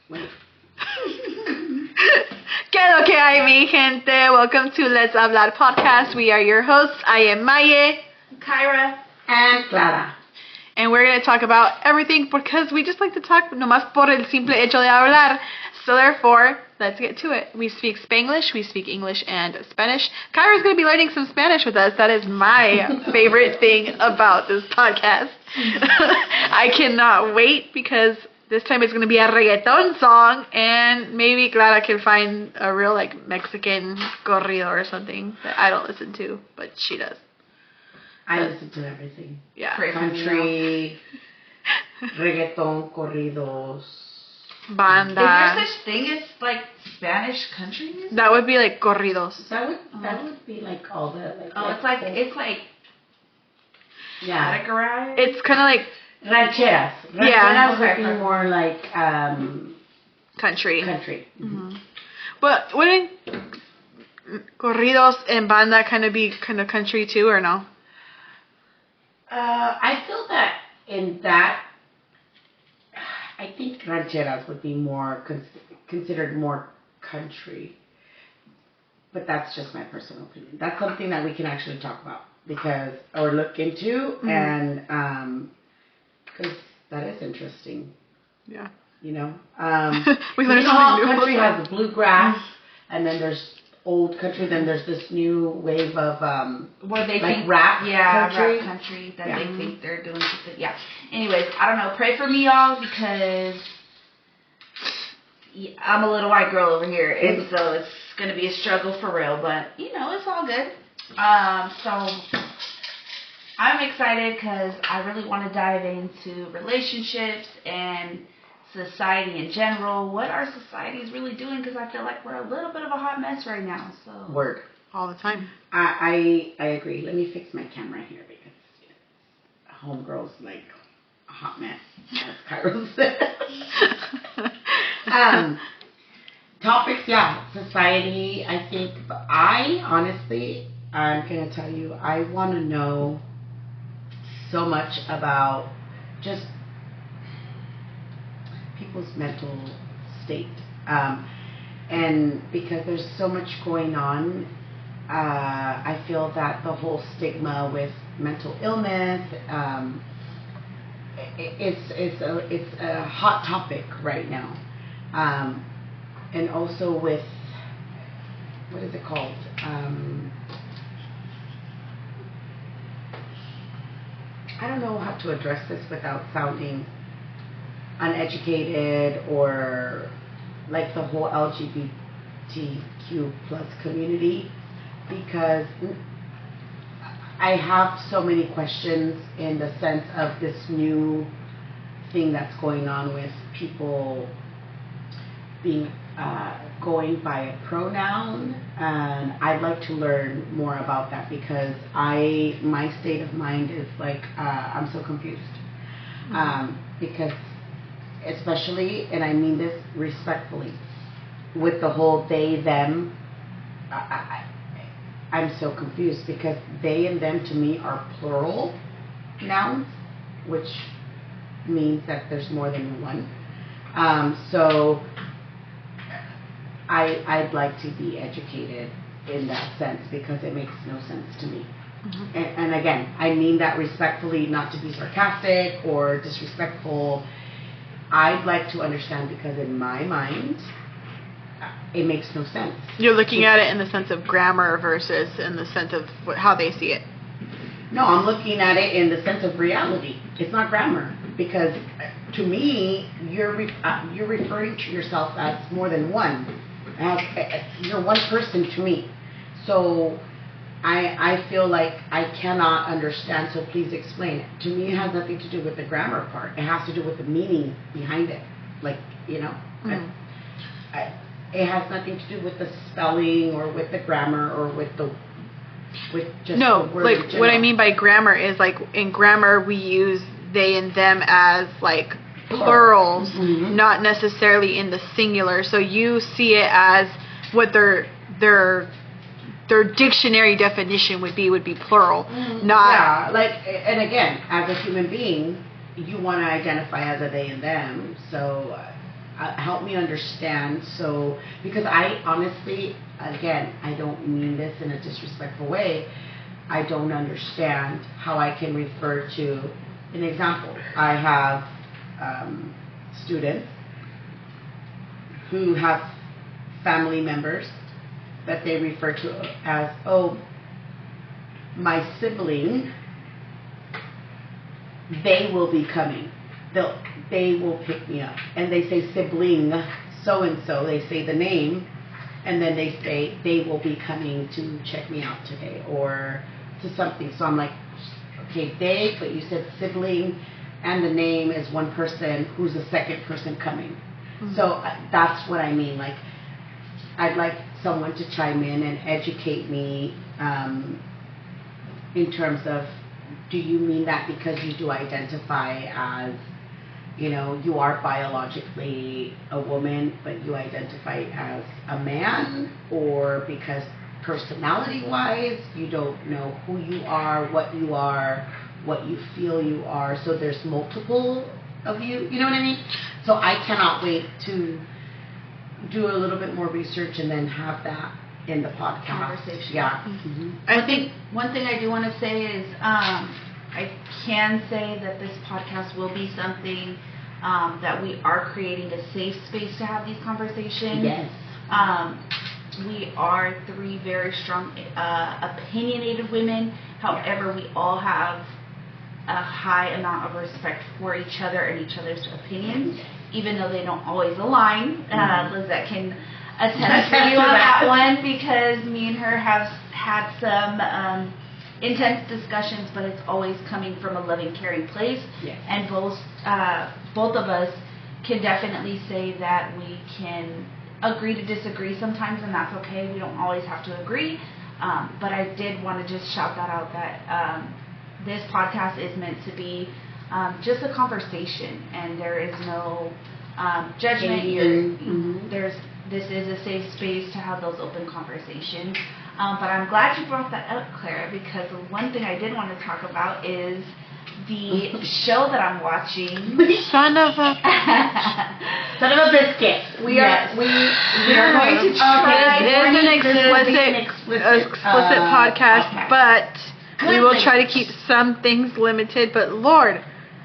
Wait. ¿Qué lo que hay, mi gente? Welcome to Let's Hablar Podcast. We are your hosts. I am Maye, Kyra, And Clara. and we're going to talk about everything because we just like to talk nomás por el simple hecho de hablar. So therefore, let's get to it. We speak Spanglish, we speak English and Spanish. Kyra's going to be learning some Spanish with us. That is my favorite thing about this podcast. I cannot wait because this time it's going to be a reggaeton song, and maybe Clara can find a real like Mexican corrido or something that I don't listen to, but she does. I listen to everything. Yeah. Country, reggaeton, corridos. Banda. Is there such thing as like Spanish country music? That would be like corridos. That would be like all the like. It's like yeah. categorized. It's kind of like Rancheras. Yeah. Rancheras would be more like country. country. Mm-hmm. But wouldn't corridos and banda kind of be kind of country too, or no? I feel that in that, I think rancheras would be more considered more country. But that's just my personal opinion. That's something that we can actually talk about or look into, and because that is interesting. Yeah. You know, We learned all something new. country has the bluegrass, and then there's old country. Then there's this new wave of Where they like think rap country. rap country that Yeah. they think they're doing something. Yeah. Anyways, I don't know. Pray for me, y'all, because I'm a little white girl over here, and so it's gonna be a struggle for real. But you know, it's all good. So I'm excited because I really want to dive into relationships and society in general. What our society is really doing, because I feel like we're a little bit of a hot mess right now. So Word. All the time. I agree. Let me fix my camera here because homegirl's like a hot mess, as Cairo said. Topics, yeah. Society, I think. But I'm going to tell you, I want to know so much about just people's mental state. And because there's so much going on, I feel that the whole stigma with mental illness, it's a hot topic right now. And also with, what is it called? I don't know how to address this without sounding uneducated or like the whole LGBTQ plus community, because I have so many questions in the sense of this new thing that's going on with people being going by a pronoun, and I'd like to learn more about that because my state of mind is like I'm so confused, because especially, and I mean this respectfully, with the whole they them, I'm so confused because they and them to me are plural nouns, which means that there's more than one. So I'd like to be educated in that sense because it makes no sense to me. Mm-hmm. And again, I mean that respectfully, not to be sarcastic or disrespectful. I'd like to understand because in my mind, it makes no sense. You're looking at it in the sense of grammar versus in the sense of how they see it. No, I'm looking at it in the sense of reality. It's not grammar because to me, you're referring to yourself as more than one. You're one person to me. So I feel like I cannot understand, so please explain. To me, it has nothing to do with the grammar part. It has to do with the meaning behind it. Like, you know, it has nothing to do with the spelling or with the grammar or with just the word like what I mean by grammar is like in grammar we use they and them as like plurals, not necessarily in the singular. So you see it as what their dictionary definition would be plural, not like. And again, as a human being, you want to identify as a they and them. So help me understand. So, because I honestly, again, I don't mean this in a disrespectful way. I don't understand how I can refer to an example. I have students who have family members that they refer to as, oh, my sibling, they will be coming. They will pick me up. And they say sibling so-and-so. They say the name. And then they say they will be coming to check me out today or to something. So I'm like, okay, they, but you said sibling and the name is one person. Who's the second person coming? Mm-hmm. So that's what I mean. Like, I'd like someone to chime in and educate me in terms of, do you mean that because you do identify as, you know, you are biologically a woman, but you identify as a man, or because personality-wise, you don't know who you are, what you feel you are, so there's multiple of you, you know what I mean? So I cannot wait to do a little bit more research and then have that in the podcast. Conversation. Yeah. Mm-hmm. I think one thing I do want to say is I can say that this podcast will be something that we are creating a safe space to have these conversations. Yes. We are three very strong, opinionated women. However, we all have a high amount of respect for each other and each other's opinions, even though they don't always align. Lizette can attest for you on that one, because me and her have had some intense discussions, but it's always coming from a loving, caring place. Yes. And both of us can definitely say that we can agree to disagree sometimes, and that's okay. We don't always have to agree. But I did want to just shout that out, that this podcast is meant to be just a conversation, and there is no judgment. This is a safe space to have those open conversations. But I'm glad you brought that up, Clara, because one thing I did want to talk about is the show that I'm watching. Son of a biscuit. We are going to try. It is an explicit podcast, but we will try to keep some things limited. But Lord,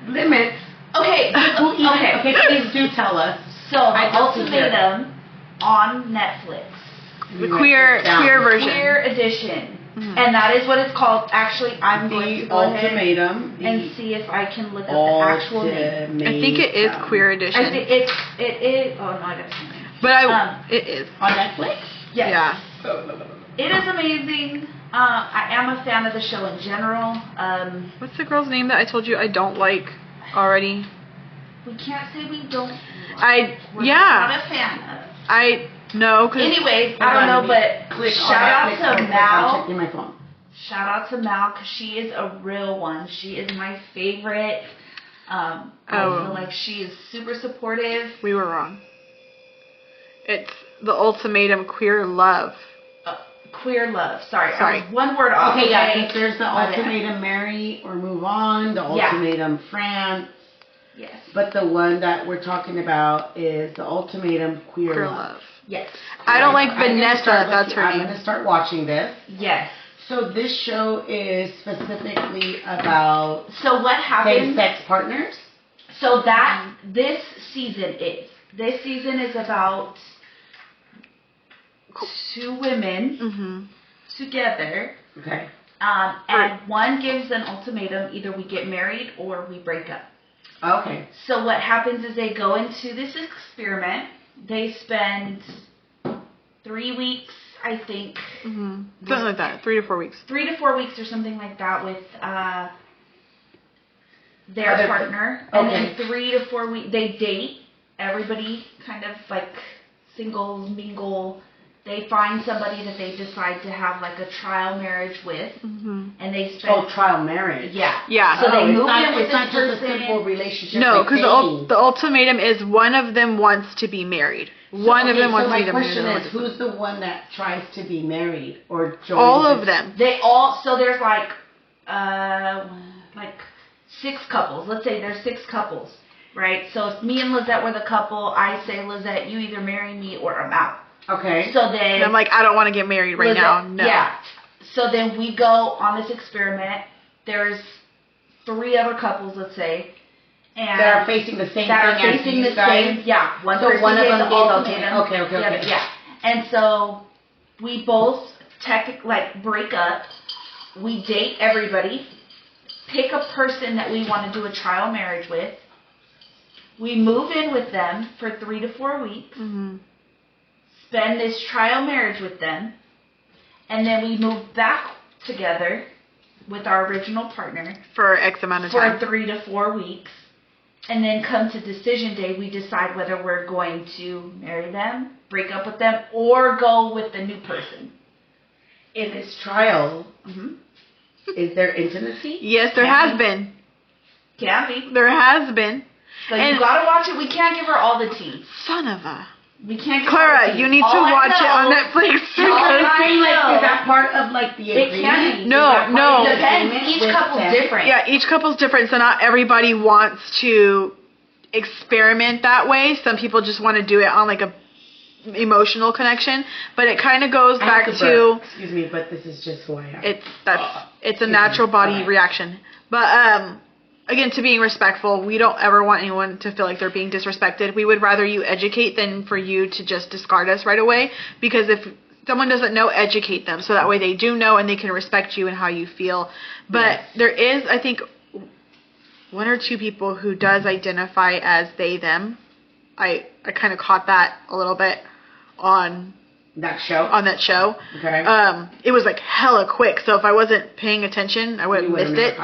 limits. Okay. Okay. Please do tell us. So the Ultimatum on Netflix. The queer version. Queer edition. Mm-hmm. And that is what it's called. Actually, I'm going to go ahead and see if I can look up the actual name. I think it is Queer Edition. I think it is. Oh, no, I don't know. But it is. On Netflix? Yes. Yeah. It is amazing. I am a fan of the show in general. What's the girl's name that I told you I don't like already? We can't say we don't. We're not a fan of. No, because anyways, I don't know, but shout out to Mal. I'm checking my phone. Shout out to Mal, because she is a real one. She is my favorite. I feel like she is super supportive. We were wrong. It's the Ultimatum Queer Love. Queer Love. Sorry. One word off. Okay, yeah. There's the Ultimatum Marry or Move On. The Ultimatum France. Yes. But the one that we're talking about is the Ultimatum Queer Love. Yes. I don't like Vanessa. That's her name. I'm going to start watching this. Yes. So this show is specifically about what happens? Same-sex partners. So this season is about two women together. Okay. And one gives an ultimatum: either we get married or we break up. Okay. So what happens is they go into this experiment. They spend 3 weeks, I think. Something like that. 3 to 4 weeks. 3 to 4 weeks or something like that with their partner. Okay. And then 3 to 4 weeks, they date. Everybody kind of like singles, mingle. They find somebody that they decide to have like a trial marriage with. And they spend... trial marriage. Yeah. Yeah. So they move in with it's not this just a simple relationship. No, because the ultimatum is one of them wants to be married. One of them wants to be married. So my question is, who's the one that tries to be married or joins? All of them. They all... So there's like 6 couples. Let's say there's 6 couples. right? So if me and Lizette were the couple, I say, Lizette, you either marry me or I'm out. Okay. So then... And I'm like, I don't want to get married right now. No. Yeah. So then we go on this experiment. There's 3 other couples, let's say. And that are facing the same thing as you guys? Yeah. One of them gave the ultimatum. Okay. Yeah. And so we both break up. We date everybody. Pick a person that we want to do a trial marriage with. We move in with them for 3 to 4 weeks. Mm-hmm. Spend this trial marriage with them. And then we move back together with our original partner. For X amount of time. For 3 to 4 weeks. And then come to decision day, we decide whether we're going to marry them, break up with them, or go with the new person. In this trial, is there intimacy? Yes, there has been. Can be. There has been. So you gotta watch it. We can't give her all the tea. Son of a... We can't give Clara, her all the tea. you need to watch it on Netflix. Is that part of like the agreement? It can be. No. It depends. Each couple's different. Yeah, each couple's different, so not everybody wants to experiment that way. Some people just want to do it on like a emotional connection, but it kind of goes back to... Excuse me, but this is just who I am. It's a natural body reaction. But again, to being respectful, we don't ever want anyone to feel like they're being disrespected. We would rather you educate than for you to just discard us right away, because if someone doesn't know, educate them so that way they do know and they can respect you and how you feel. But there is, I think, 1 or 2 people who does identify as they, them. I kind of caught that a little bit on that show. Okay. It was like hella quick, so if I wasn't paying attention, I would have missed it.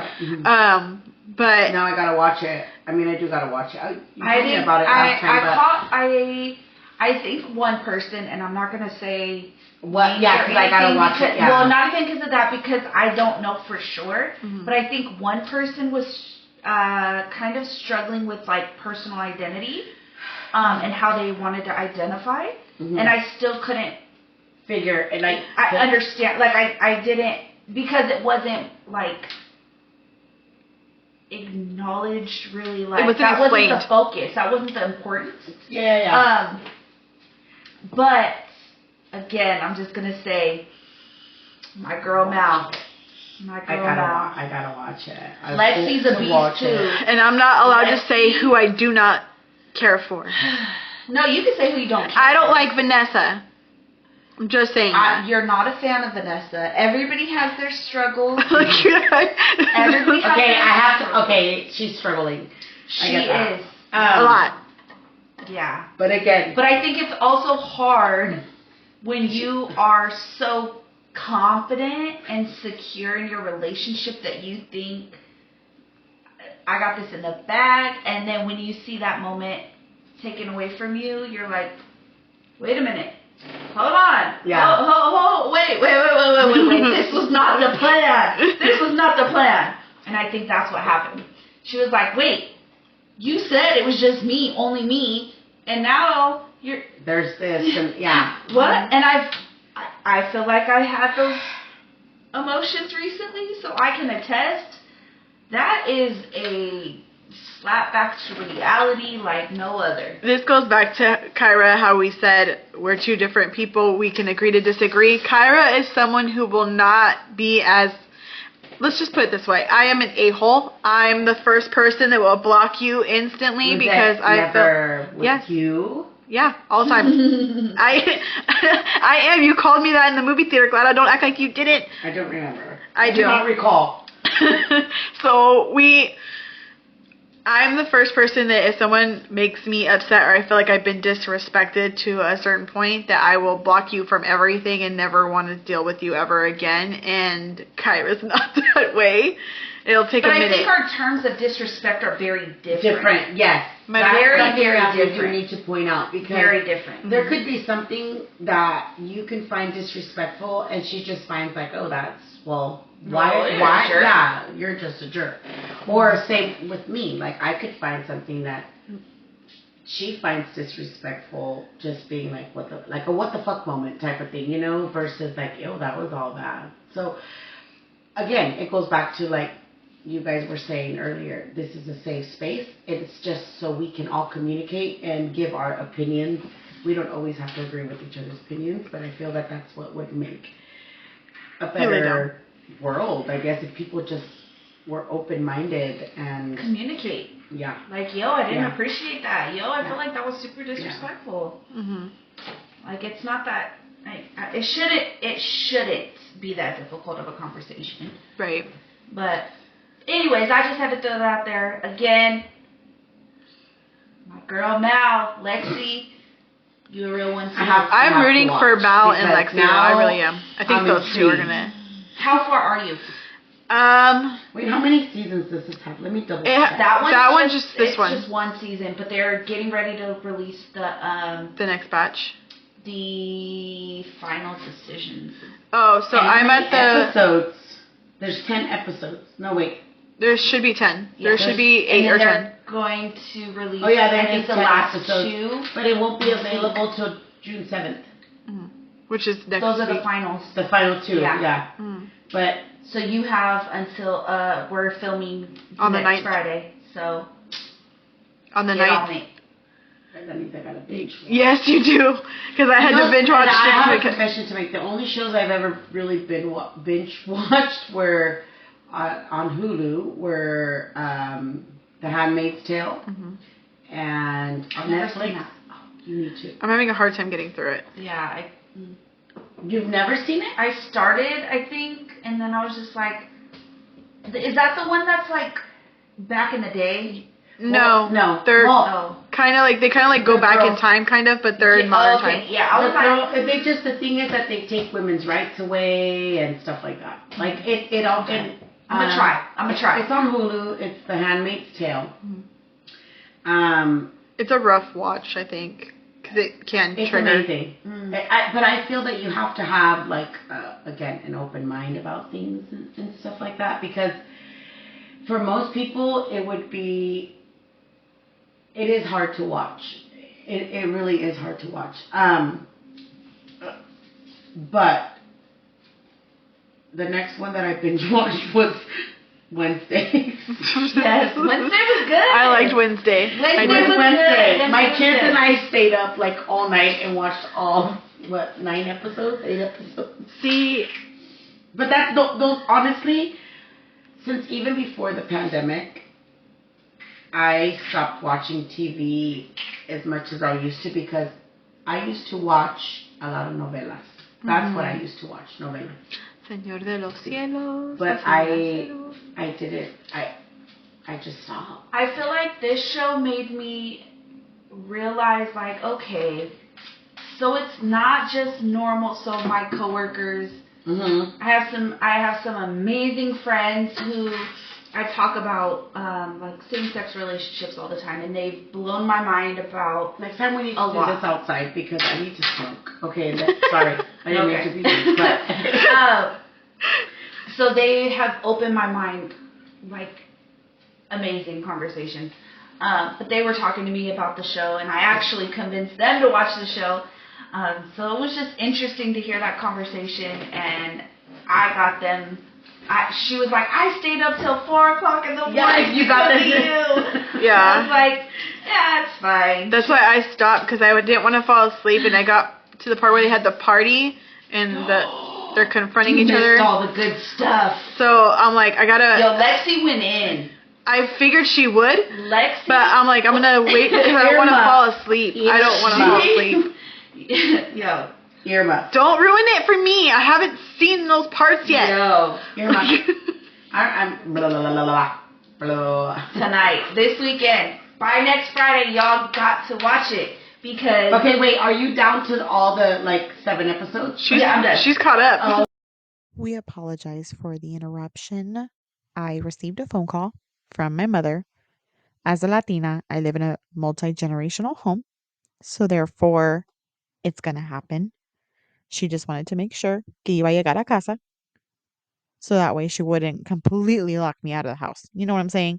But now I gotta watch it. I mean, I do gotta watch it. You I told me about it last time. I think one person, and I'm not gonna say what. Yeah, because I gotta watch it. Yeah. Well, not even because of that, because I don't know for sure. But I think one person was kind of struggling with like personal identity, and how they wanted to identify, and I still couldn't figure. And I understand. Like I didn't, because it wasn't like acknowledged really, like that wasn't the focus, that wasn't the importance. But again, I'm just gonna say, my girl Mal. I gotta watch it. Lexi's a beast too, and I'm not allowed to say who I do not care for. No, you can say who you don't care. I don't like Vanessa. I'm just saying. You're not a fan of Vanessa. Everybody has their struggles. Everybody has Okay, she's struggling. She is. A lot. Yeah. But again. But I think it's also hard when you are so confident and secure in your relationship that you think, I got this in the bag, and then when you see that moment taken away from you, you're like, wait a minute. Hold on. Yeah. Wait. This was not the plan. And I think that's what happened. She was like, wait, you said it was just me, only me, and now you're... There's this, and yeah. What? And I feel like I had those emotions recently, so I can attest. That is a slap back to reality like no other. This goes back to Kyra, how we said we're 2 different people. We can agree to disagree. Kyra is someone who will not be as... Let's just put it this way. I am an a-hole. I'm the first person that will block you instantly because I feel... Yes. You? Yeah, all the time. I am. You called me that in the movie theater, Glad. Don't act like you didn't. I don't remember. I do. Do not recall. So I'm the first person that if someone makes me upset or I feel like I've been disrespected to a certain point, that I will block you from everything and never want to deal with you ever again. And Kyra's not that way. It'll take a minute. But I think our terms of disrespect are very different. Yes. Very different. You need to point out, because very different. There could be something that you can find disrespectful, and she just finds like, oh, that's, well, why? Yeah, you're just a jerk. Or same with me, like I could find something that she finds disrespectful, just being like, what the fuck moment type of thing, versus like, oh, that was all bad. So again, it goes back to like, you guys were saying earlier, this is a safe space. It's just so we can all communicate and give our opinions. We don't always have to agree with each other's opinions, but I feel that that's what would make a better world, I guess, if people just were open-minded and communicate. Yeah. Like, yo, I didn't appreciate that. Yo, I feel like that was super disrespectful. Yeah. Mm-hmm. Like, it's not that. It shouldn't be that difficult of a conversation. Right. But, anyways, I just had to throw that out there again. My girl Mal, Lexi, you a real one too. I'm rooting for Mal and Lexi. I really am. I think those two are gonna. How far are you? Wait, how many seasons does this have? Let me double check. That one's just this one. It's just one season, but they're getting ready to release the next batch. The final decisions. Oh, so I'm at the episodes. There's 10 episodes. No, wait. There should be 10. Yeah, there should be 8 or 10. They're going to release. Oh yeah, I think the last episodes, 2, but it won't be available till June 7th. Mm-hmm. Which is next Those are week. the finals. The final 2. Yeah. Mm-hmm. But so you have until we're filming on the next 9th. Friday. So on the 9th. That means I gotta binge watch. Yes, you do. Because I had to binge watch. I have a confession to make. The only shows I've ever really been binge watched were on Hulu were The Handmaid's Tale and on Netflix. Oh, you need to. I'm having a hard time getting through it. Yeah, You've never seen it? I started, I think, and then I was just like, is that the one that's like back in the day? No, they're kind of like they go back in time, kind of, but they're in modern time. Yeah, I was like, the thing is that they take women's rights away and stuff like that. Like it all. Okay. I'm gonna try. It's on Hulu. It's The Handmaid's Tale. It's a rough watch, I think, because it can it's trigger. Amazing. But I feel that you have to have like again an open mind about things and stuff like that, because for most people it is hard to watch. It really is hard to watch. But the next one that I binge watched was Wednesday. Yes, Wednesday was good. I liked Wednesday. Wednesday. My kids and I stayed up like all night and watched all 9 episodes, 8 episodes. See, but that's those honestly, since even before the pandemic, I stopped watching TV as much as I used to, because I used to watch a lot of novelas. That's what I used to watch, novelas. Señor de los Cielos. But I didn't. I just stopped. I feel like this show made me realize, like, okay, so it's not just normal. So my coworkers, I have some amazing friends who I talk about like same-sex relationships all the time, and they've blown my mind about. Next time we need to do this outside, because I need to smoke. Okay, sorry, I didn't mean to be rude, but so they have opened my mind, like amazing conversations. But they were talking to me about the show, and I actually convinced them to watch the show. So it was just interesting to hear that conversation, and I got them. She was like, I stayed up till 4 o'clock in the morning. Yeah, you got this. Yeah. I was like, yeah, it's fine. That's why I stopped, because I didn't want to fall asleep, and I got to the part where they had the party, and they're confronting each other. All the good stuff. So I'm like, I gotta. Yo, Lexi went in. I figured she would. Lexi. But I'm like, I'm gonna wait because I don't want to fall asleep. I don't want to fall asleep. Yo. Irma. Don't ruin it for me. I haven't seen those parts yet. Yo. Irma. I'm blah, blah, blah, blah, blah. Tonight, this weekend, by next Friday, y'all got to watch it, because. Okay, wait. Are you down to all the 7 episodes? I'm done. She's caught up. We apologize for the interruption. I received a phone call from my mother. As a Latina, I live in a multi-generational home, so therefore, it's gonna happen. She just wanted to make sure que iba a llegar a casa, so that way she wouldn't completely lock me out of the house. You know what I'm saying?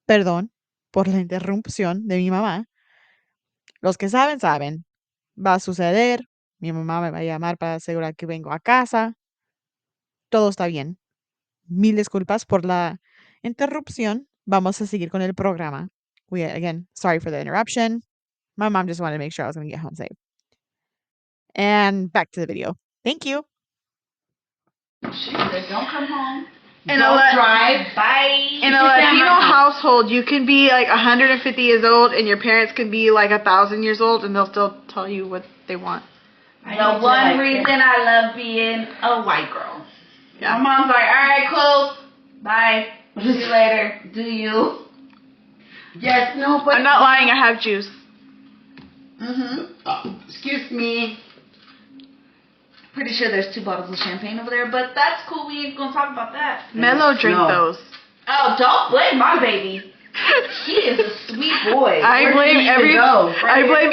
Perdón por la interrupción de mi mamá. Los que saben, saben. Va a suceder. Mi mamá me va a llamar para asegurar que vengo a casa. Todo está bien. Mil disculpas por la interrupción. Vamos a seguir con el programa. Again, sorry for the interruption. My mom just wanted to make sure I was going to get home safe. And back to the video. Thank you. She said, don't come home. And Don't drive. Bye. In a Latino household, you can be like 150 years old and your parents can be like 1,000 years old and they'll still tell you what they want. The one reason I love being a white girl. Yeah. My mom's like, all right, cool. Bye. See you later. Do you? Yes, no, but... I'm not lying, I have juice. Excuse me. Pretty sure there's 2 bottles of champagne over there, but that's cool. We ain't gonna talk about that. Mello drink those. Oh, don't blame my baby. He is a sweet boy. I blame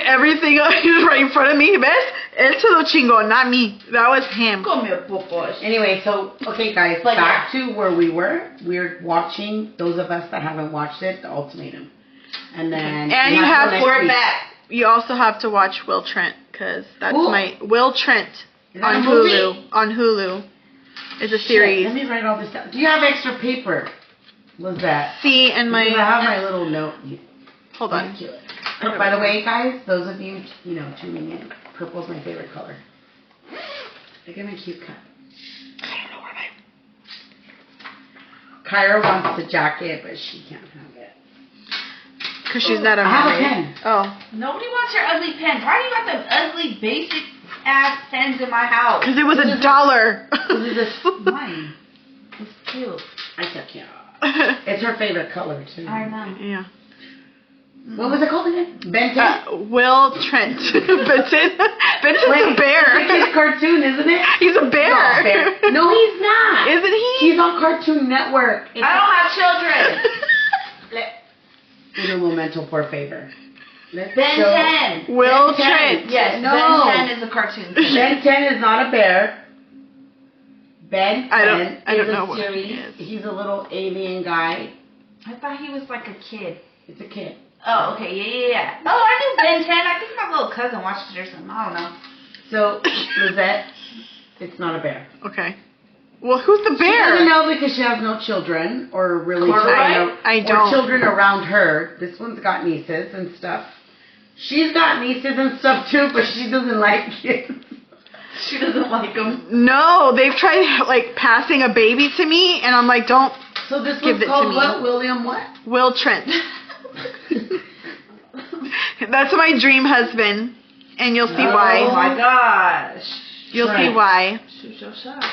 everything right in front of me. ¿Ves? Él se lo chingó, not me. That was him. Come here, poposh. Anyway, so, okay, guys, back to where we were. We're watching, those of us that haven't watched it, The Ultimatum. And then... And you have to... We're back. You also have to watch Will Trent, because that's Will Trent on movie? Hulu. On Hulu. It's a series. Let me write all this down. Do you have extra paper? What's that? See, and my... Because I have my little note. Hold on. By the way, guys, those of you, tuning in, purple's my favorite color. Look at my cute cup. I don't know where my... Kyra wants the jacket, but she can't have it. Because she's not a I have a mermaid. pen. Oh. Nobody wants your ugly pen. Why do you got them ugly, basic ass pens in my house? Because it was $1. This is mine. It's cute. I took it. It's her favorite color, too. I know. Yeah. What was it called again? Benton? Will Trent. Benton? Benton's a bear. It's a cartoon, isn't it? He's a bear. No, bear. No, he's not. Isn't he? He's on Cartoon Network. I don't have children. Un momento, por favor. Ben 10. Will Ben 10. Trent. Yes, No. Ben 10 is a cartoon. Ben 10 is not a bear. Ben 10 I don't is know a what series. he is. He's a little alien guy. I thought he was like a kid. It's a kid. Oh, okay, yeah. Oh, I knew Ben 10. I think my little cousin watched it or something. I don't know. So, Lizette, it's not a bear. Okay. Well, who's the She doesn't bear? know because she has no children or really I don't. or children around her. This one's got nieces and stuff. She's got nieces and stuff too, but she doesn't like kids. She doesn't like them. No, they've tried like passing a baby to me, and I'm like, don't. So this Give one's it to called me. what? William what? Will Trent. That's my dream husband, and you'll see Oh why. my gosh. You'll Trent. see why. Shoot your shot.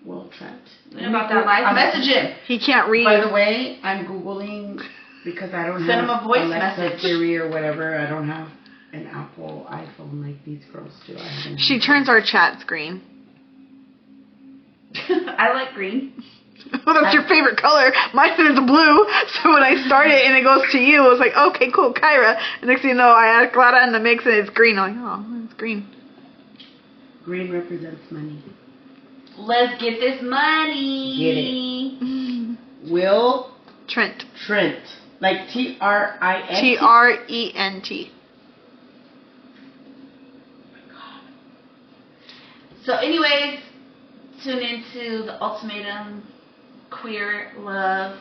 Will Trent. About that life. Message him. He can't read. By the way, I'm Googling because I don't Send have him a voice Alexa, message. Siri or whatever. I don't have an Apple iPhone like these girls do. I haven't She turns our chats green. I like green. Well, that's your favorite color. Mine is blue. So when I start it and it goes to you, it's like, okay, cool, Kyra. And next thing you know, I add Clara in the mix and it's green. I'm like, oh, it's green. Green represents money. Let's get this money. Get it. Will Trent. Trent. Like Trint. Trent. So anyways, tune into The Ultimatum, Queer Love.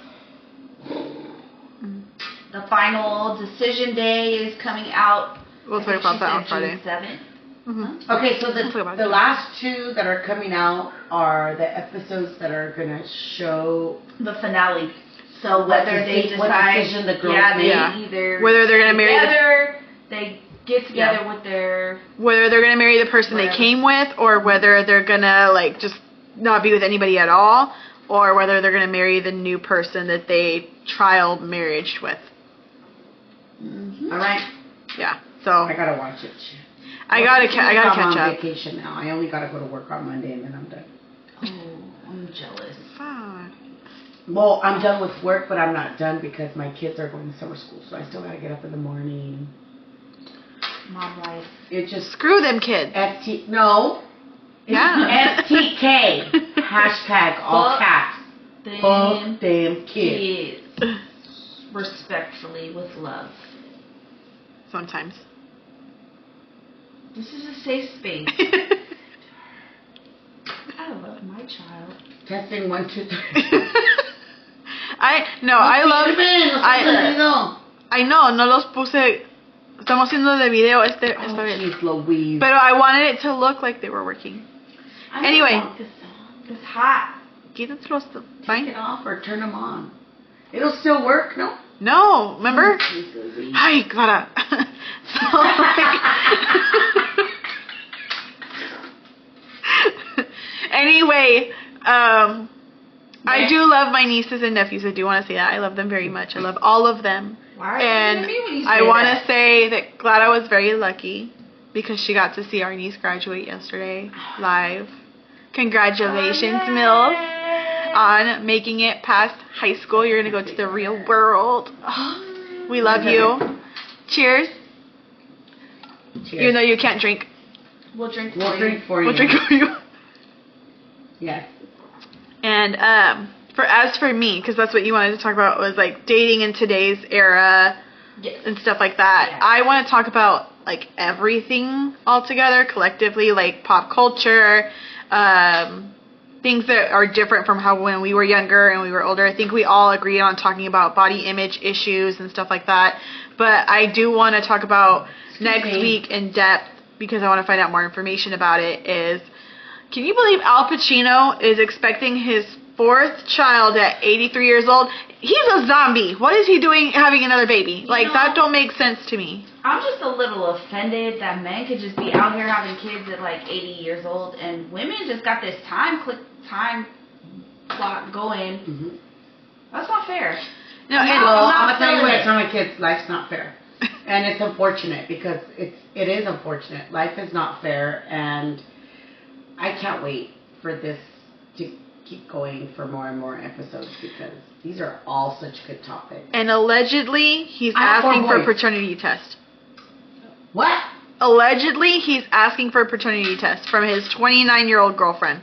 The final decision day is coming out. We'll talk about that on Friday. June 7th. Mm-hmm. Okay, so We'll talk about the it. last two that are coming out are the episodes that are going to show The finale. So What whether they deci- what decide, decision the girls they made. either Whether they're gonna marry together, they get together with their Whether they're gonna marry the person Whatever. they came with, or whether they're gonna like just not be with anybody at all, or whether they're gonna marry the new person that they trial marriage with. All right. Yeah. So I gotta watch it. I gotta I'm catch on up. vacation now. I only gotta go to work on Monday and then I'm done. Oh, I'm jealous. Fuck. Well, I'm done with work, but I'm not done because my kids are going to summer school, so I still gotta get up in the morning. Mom life. It just Screw them kids. no. Yeah. STK. Hashtag all Fuck caps. Them Fuck them kids. kids. Respectfully, with love. Sometimes. This is a safe space. I love my child. Testing 1, 2, 3. I know, no los puse. Estamos haciendo de video esta vez. Jeez Louise. Pero I wanted it to look like they were working. Anyway. It's hot. Quítatlos. Take Fine. it off or turn them on. It'll still work, no? No, remember? Jeez Louise. Hi, Clara. Anyway, I do love my nieces and nephews. I do want to say that. I love them very much. I love all of them. Why And I want to say that Clara was very lucky because she got to see our niece graduate yesterday live. Congratulations, Mills, on making it past high school. You're going to go to the real world. Oh, we love you. Cheers. Cheers. Even though you can't drink. We'll drink We'll drink for you. We'll drink for you. Yes. And as for me, because that's what you wanted to talk about, was like dating in today's era and stuff like that. Yes. I want to talk about like everything altogether, collectively, like pop culture, things that are different from how when we were younger and we were older. I think we all agree on talking about body image issues and stuff like that. But I do want to talk about next week in depth, because I want to find out more information about it, is, can you believe Al Pacino is expecting his 4th child at 83 years old? He's a zombie. What is he doing having another baby? That don't make sense to me. I'm just a little offended that men could just be out here having kids at like 80 years old, and women just got this time clock going. Mm-hmm. That's not fair. No, I'm and I'm not gonna tell you feeling what, it. I tell my kids, life's not fair. And it's unfortunate because it is unfortunate. Life is not fair, and I can't wait for this to keep going for more and more episodes because these are all such good topics. And allegedly, he's I have 4 asking for a boys. paternity test. What? Allegedly, he's asking for a paternity test from his 29-year-old girlfriend.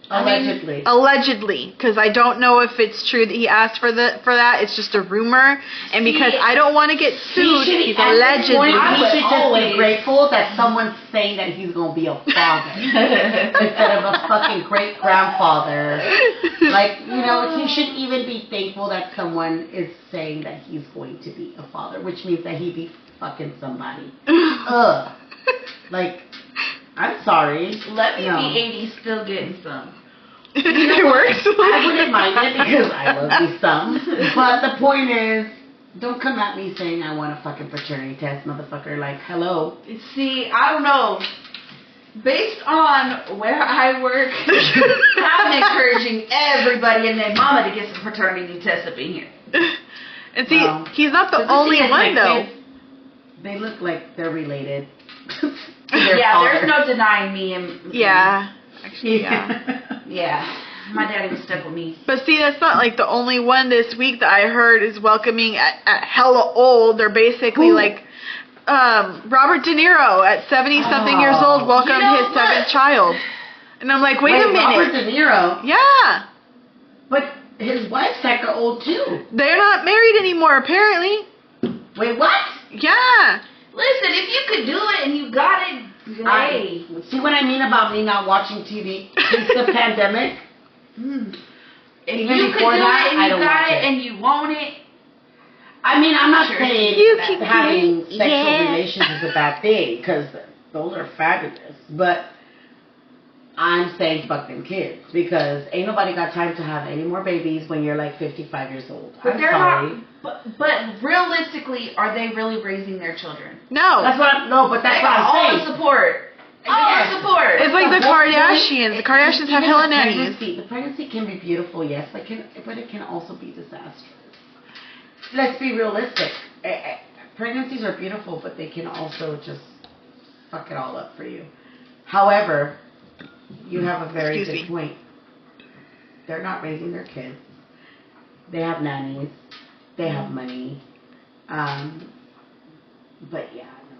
Allegedly. Allegedly, because I don't know if it's true that he asked for that. It's just a rumor, and because I don't want to get sued, he's allegedly. He should just always- be grateful that someone's saying that he's going to be a father instead of a fucking great grandfather. Like, he should even be thankful that someone is saying that he's going to be a father, which means that he be fucking somebody. Ugh. Like, I'm sorry. Let me be 80 still getting some. It works. I wouldn't mind it because I love me some. But the point is, don't come at me saying I want a fucking paternity test, motherfucker. Like, hello. See, I don't know. Based on where I work, I'm encouraging everybody and their mama to get some paternity tests up in here. And see, Well, he's not the But only thing is, one, my though. kids, they look like they're related. Yeah, there's no denying me. And Yeah. Actually, yeah. Yeah, my daddy was stuck with me. But see, that's not like the only one this week that I heard is welcoming at hella old. They're basically like Robert De Niro at 70-something years old welcomed his 7th child. And I'm like, wait a minute. Robert De Niro? Yeah. But his wife's hecka old too. They're not married anymore, apparently. Wait, what? Yeah. Listen, if you could do it and you got it, hey. See what I mean about me not watching TV since the pandemic? If Even you could before do that, it and I you don't got watch it it. and you want it, I mean, I'm not Sure. saying You that can having get it. sexual Yeah. relations is a bad thing, because those are fabulous. But I'm saying fuck them kids, because ain't nobody got time to have any more babies when you're like 55 years old. but I'm they're sorry. not. But realistically, are they really raising their children? No. That's what I'm, no, but They that's what got all I'm the saying. support. All Yes. the support. It's like the whole Kardashians. point- The Kardashians have even hella the nannies. pregnancy- The pregnancy can be beautiful, yes, but it can also be disastrous. Let's be realistic. Pregnancies are beautiful, but they can also just fuck it all up for you. However, you have a very Excuse good me. point. They're not raising their kids. They have nannies. They have money. But yeah, no.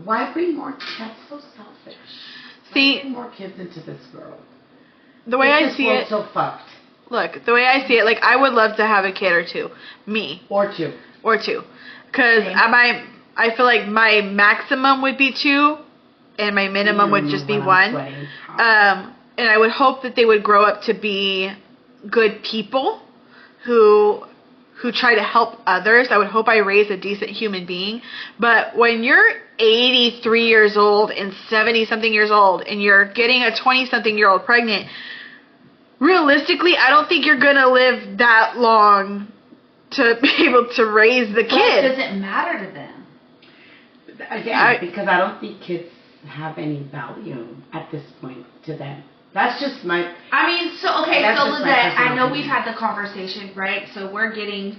Why bring more? That's so selfish. Why See, bring more kids into this world? the way I This see world's it, so fucked. look, the way I see it, like, I would love to have a kid or two. Me. Or two. Or two. Because Same. I feel like my maximum would be 2, and my minimum would just be 1. and I would hope that they would grow up to be good people who try to help others. I would hope I raise a decent human being. But when you're 83 years old and 70-something years old and you're getting a 20-something-year-old pregnant, realistically, I don't think you're going to live that long to be able to raise the kid. But does it matter to them? Again, because I don't think kids have any value at this point to them. That's just my... I mean, so, okay, That's so just my Lizette, I know personal we've had the conversation, right? So we're getting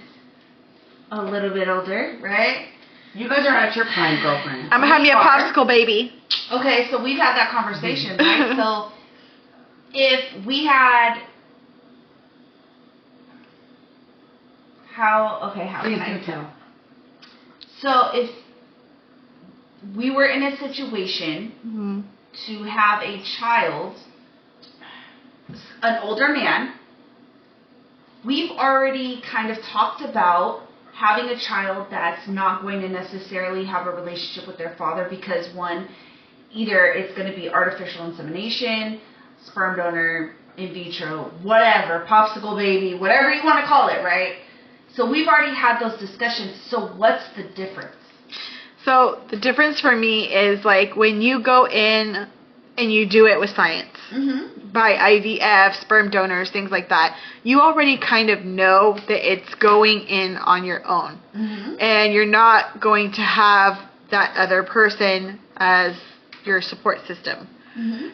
a little bit older, right? You guys are at your prime, girlfriend. I'm going to have me a popsicle baby. Okay, so we've had that conversation, right? So if we had... How Please can I do tell. So if we were in a situation to have a child, an older man, we've already kind of talked about having a child that's not going to necessarily have a relationship with their father because, one, either it's going to be artificial insemination, sperm donor, in vitro, whatever, popsicle baby, whatever you want to call it, right? So we've already had those discussions. So what's the difference? So the difference for me is like when you go in and you do it with science, by IVF, sperm donors, things like that, you already kind of know that it's going in on your own. And you're not going to have that other person as your support system.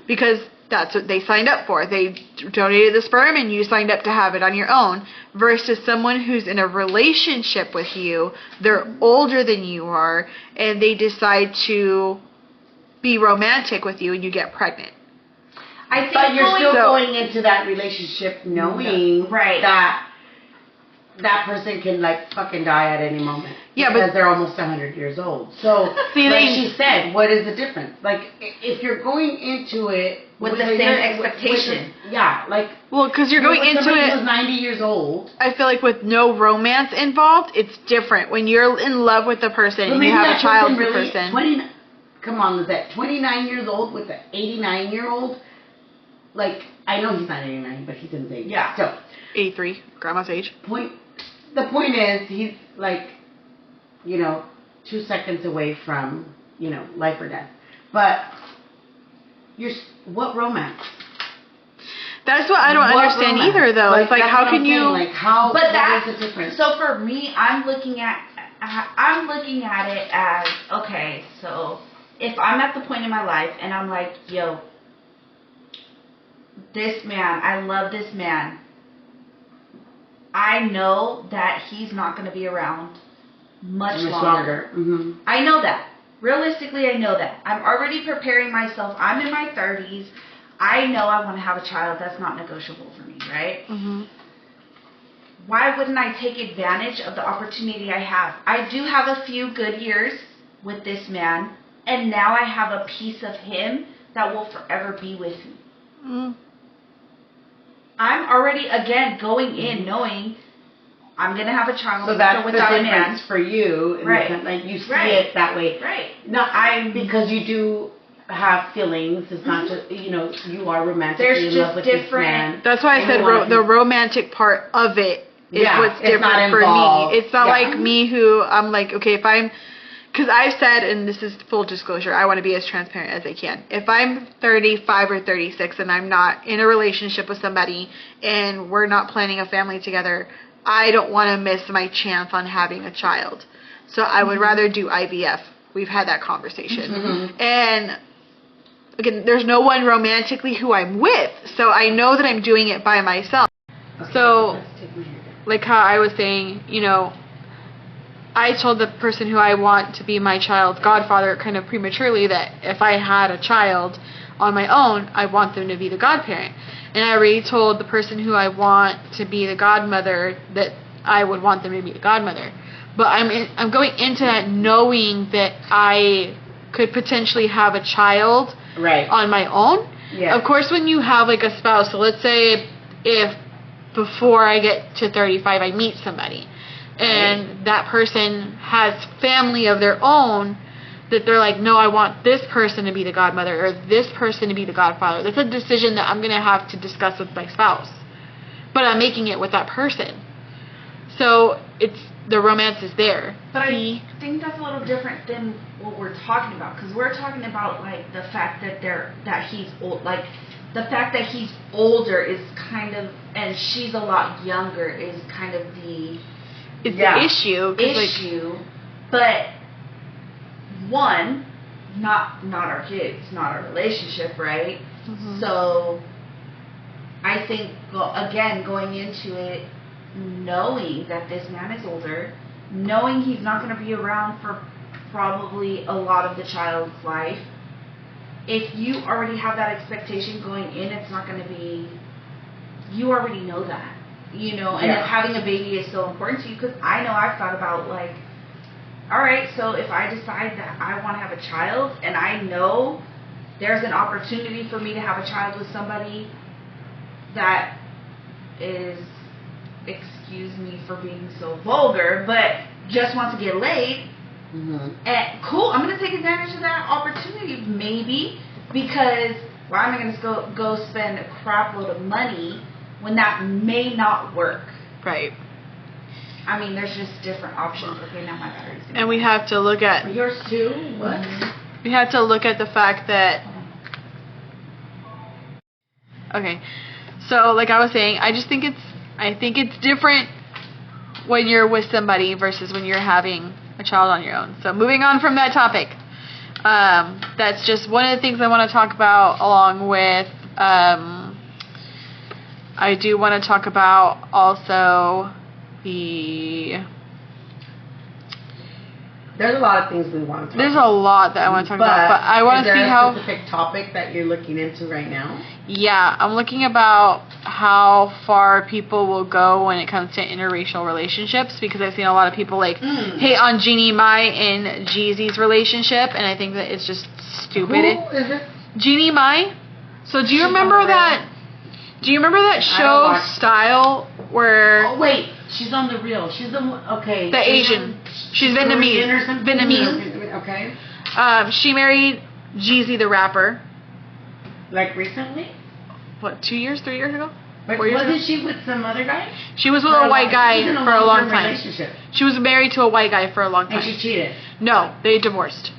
Because that's what they signed up for. They donated the sperm and you signed up to have it on your own. Versus someone who's in a relationship with you, they're older than you are, and they decide to be romantic with you and you get pregnant. I think But you're still going into that relationship knowing that person can like fucking die at any moment. Yeah, because but they're almost 100 years old. So, See, like she said, what is the difference? Like, if you're going into it with the same expectation. well, because you're going into somebody it. who's 90 years old. I feel like with no romance involved, it's different. When you're in love with the person and you have a child with the person. Come on, Lizette. 29 years old with an 89-year-old. Like, I know he's not 89, but he's in his age. Yeah. So, 83, grandma's age. The point is, he's like, 2 seconds away from, life or death. But what romance? That's what I don't understand either, though. It's like, how can you? Like, how? But that is the difference. So for me, I'm looking at it as, okay, so if I'm at the point in my life and I'm like, yo, this man, I love this man. I know that he's not going to be around much longer. I know that. Realistically, I know that. I'm already preparing myself. I'm in my 30s. I know I want to have a child. That's not negotiable for me, right? Why wouldn't I take advantage of the opportunity I have? I do have a few good years with this man, and now I have a piece of him that will forever be with me. I'm already, again, going in knowing I'm going to have a child without a man. Difference for you. Right. Like, you see it that way. Right. No, because you do have feelings. It's not just, you are romantically in love with this man. That's why I said the romantic part of it is what's different for me. It's not like me who I'm like, okay, if I'm... Because I've said, and this is full disclosure, I want to be as transparent as I can. If I'm 35 or 36 and I'm not in a relationship with somebody and we're not planning a family together, I don't want to miss my chance on having a child. So I would rather do IVF. We've had that conversation. And again, there's no one romantically who I'm with. So I know that I'm doing it by myself. Okay, so, like how I was saying, I told the person who I want to be my child's godfather kind of prematurely that if I had a child on my own, I want them to be the godparent. And I already told the person who I want to be the godmother that I would want them to be the godmother. But I'm going into that knowing that I could potentially have a child on my own. Yeah. Of course, when you have like a spouse, so let's say if before I get to 35 I meet somebody, and that person has family of their own, that they're like, no, I want this person to be the godmother or this person to be the godfather. That's a decision that I'm going to have to discuss with my spouse. But I'm making it with that person. So the romance is there. But I think that's a little different than what we're talking about, because we're talking about like the fact that he's old, like the fact that he's older is kind of, and she's a lot younger is kind of the issue. But one, not our kids, not our relationship, right? Mm-hmm. So I think going into it, knowing that this man is older, knowing he's not going to be around for probably a lot of the child's life, if you already have that expectation going in, it's not going to be, you already know that, and if having a baby is so important to you, because I know I've thought about like, all right, so if I decide that I want to have a child and I know there's an opportunity for me to have a child with somebody that is, excuse me for being so vulgar, but just wants to get laid, and cool, I'm going to take advantage of that opportunity, maybe, because why am I going to go spend a crap load of money when that may not work? Right. I mean, there's just different options. Okay, now my battery's going. And we have to look at... Yours too? What? We have to look at the fact that... Okay. So, like I was saying, I think it's different when you're with somebody versus when you're having a child on your own. So, moving on from that topic. That's just one of the things I want to talk about, along with... I do want to talk about also... There's a lot of things we want to talk about. There's a lot that I want to talk about, but I want to see how... Is there a specific topic that you're looking into right now? Yeah, I'm looking about how far people will go when it comes to interracial relationships, because I've seen a lot of people hate on Jeannie Mai and Jeezy's relationship, and I think that it's just stupid. Who is it? Jeannie Mai. So do you remember that? Do you remember that show Style where? Oh wait, she's on the Real. She's the one. Okay. The Asian. She's Vietnamese. Vietnamese. Okay. She married Jeezy the rapper. Like recently? What, 2 years, 3 years ago? But wasn't she with some other guy? She was with a white guy for a long time. Relationship. She was married to a white guy for a long time. And she cheated? No, they divorced.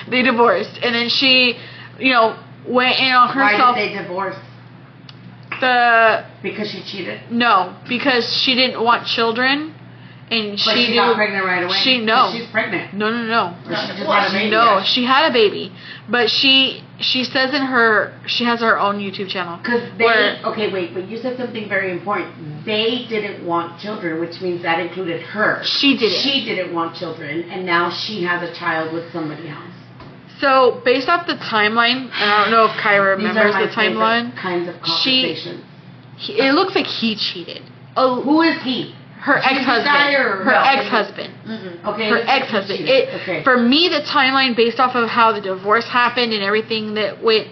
They divorced. And then she, went in on herself. Why did they divorce? Because she cheated? No, because she didn't want children. And but she got pregnant right away? She's pregnant. No. Or she just had a baby? No, she had a baby. But she says she has her own YouTube channel. Okay, wait, but you said something very important. They didn't want children, which means that included her. She didn't. She didn't want children, and now she has a child with somebody else. So, based off the timeline, I don't know if Kyra remembers the timeline. Kinds of conversations. It looks like he cheated. Oh, who is he? Her ex-husband. Her ex-husband. Okay. Her ex-husband. For me, the timeline, based off of how the divorce happened and everything that went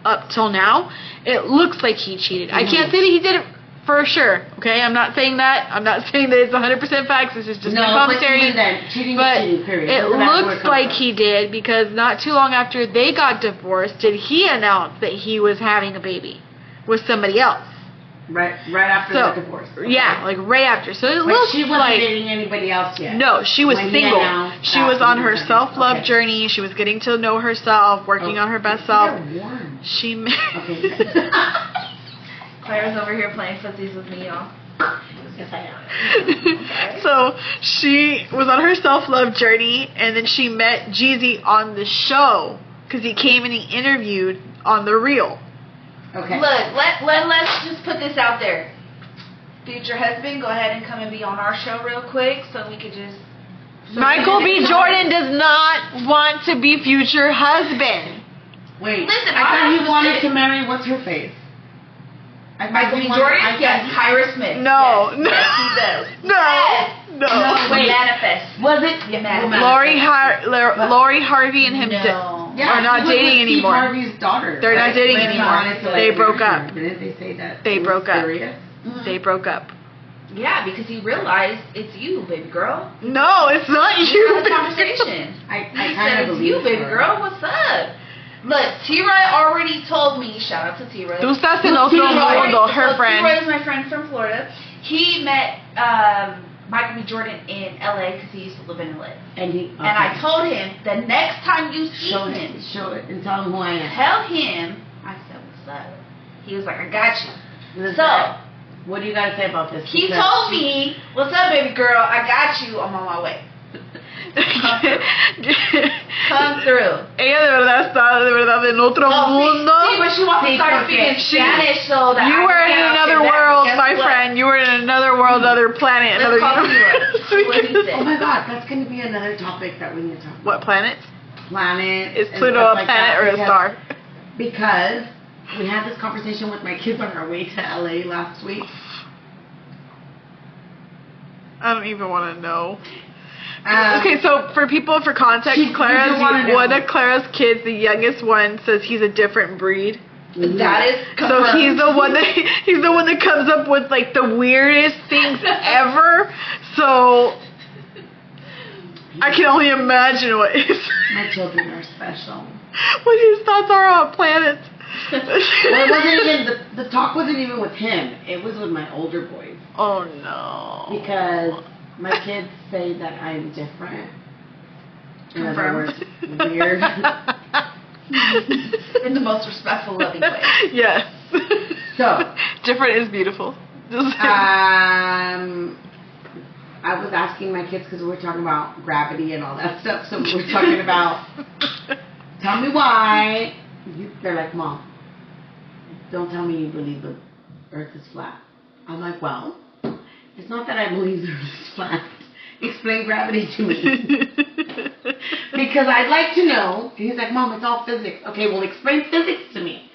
up till now, it looks like he cheated. I can't say that he did it for sure. Okay, I'm not saying that. I'm not saying that it's 100% facts. This is just my commentary. But it looks like he did, because not too long after they got divorced, did he announce that he was having a baby with somebody else. Right after the divorce. Okay. Yeah, like right after. So it looks she wasn't dating anybody else yet. No, she was single. She was on her self-love journey. She was getting to know herself, working on her best self. She Claire's over here playing footsies with me, y'all. So she was on her self-love journey, and then she met Jeezy on the show because he came and he interviewed on The Real. Okay. Look, let's just put this out there. Future husband, go ahead and come and be on our show real quick so we could just... Michael B. Jordan does not want to be future husband. Wait, listen, I thought he wanted to marry what's-her-face. Michael B. Jordan? Yes, Kyra Smith. No. Yes, he does. No. Wait. Manifest. Was it? Lori Harvey and him are not dating anymore. Harvey's daughter. They're not dating anymore. They broke up. Didn't they say that? They broke up. Serious? They broke up. Yeah, because he realized it's you, baby girl. No, it's not We you. had a conversation. I He kind said, of it's believe you, baby her. girl. What's up? Look, T-Roy already told me, shout out to T-Roy. Tú estás en otro mundo, her friend. T-Roy is my friend from Florida. He met Michael B. Jordan in LA because he used to live in LA. And And I told him, the next time you see show him, it, and tell him who I am. tell him, I said, what's up? He was like, I got you. Listen, So, what do you got to say about this? he Because told me, what's up, baby girl? I got you. I'm on my way. Come through. Ella de verdad está en otro mundo. See, but she wants to start speaking Spanish so that You I were can in get another back. world, Guess my what? friend. You were in another world, other planet, Let's another call universe. T-Roy. What he said. Oh my God, that's going to be another topic that we need to talk about. What planet? Planet. Is and Pluto stuff a like planet that, or a star? Because we had this conversation with my kids on our way to LA last week. I don't even want to know. Um, Okay, so for context, you wanna know. one of Clara's kids, the youngest one, says he's a different breed. That is So confirmed. he's the one that comes up with like the weirdest things ever. So I can only imagine what My children are special. what his thoughts are on planets. Well, it wasn't even the talk wasn't even with him. It was with my older boys Oh no. because my kids say that I'm different. In other Confirmed. words, weird. in the most respectful, loving way. Yes. So, different is beautiful. Just I was asking my kids because we were talking about gravity and all that stuff. So we were talking about, tell me why. They're like, Mom, don't tell me you believe the Earth is flat. I'm like, well, it's not that I believe the Earth is flat. Explain gravity to me. Because I'd like to know. He's like, Mom, it's all physics. Okay, well, explain physics to me.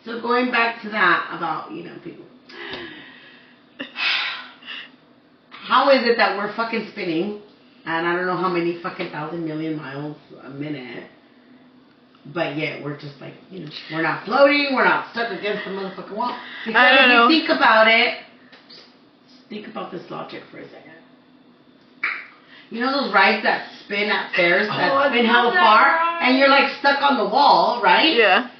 So going back to that about, people. How is it that we're fucking spinning, and I don't know how many fucking 1,000 million miles a minute, but yet we're just like, we're not floating, we're not stuck against the motherfucking wall. Because I don't if know. you think about it, just think about this logic for a second. You know those rides that spin at fairs that spin hella far, and you're like stuck on the wall, right? Yeah.